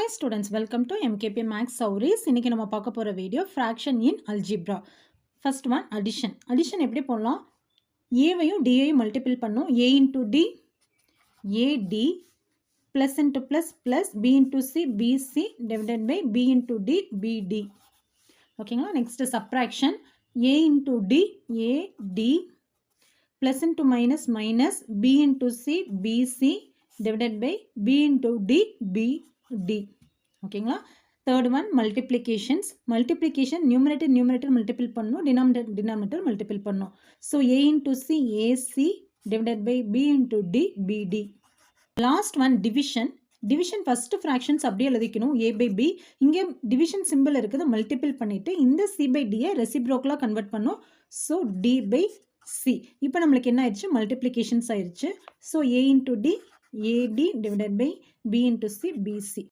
Hi students, welcome to MKP Max Sauris. இன்னைக்கு நம்ம பார்க்க போற video fraction in algebra. First one addition. Addition எப்படி போடலாம்? A வையும் D வையும் மல்டிபிள் பண்ணும். A into D, AD, plus into plus, plus B into C, BC, divided by B into D, BD. ஓகேங்களா? Next subtraction. A into D, AD, plus into minus, minus, B into C, BC, divided by B into D, BD. ஓகேங்களா? Third one multiplications. Multiplication numerator multiple பண்ணும், denominator multiple பண்ணும். So A into C, AC, divided by B into D, BD. Last one division. Division first fractions அப்படியே எழுதிக்கணும். A by B. இங்கே division symbol இருக்குது, multiple பண்ணிட்டு இந்த C by D reciprocal convert பண்ணும். So D by C. இப்போ நம்மளுக்கு என்ன ஆயிடுச்சு? Multiplications ஆயிடுச்சு. So A into D, AD divided by B into C, BC.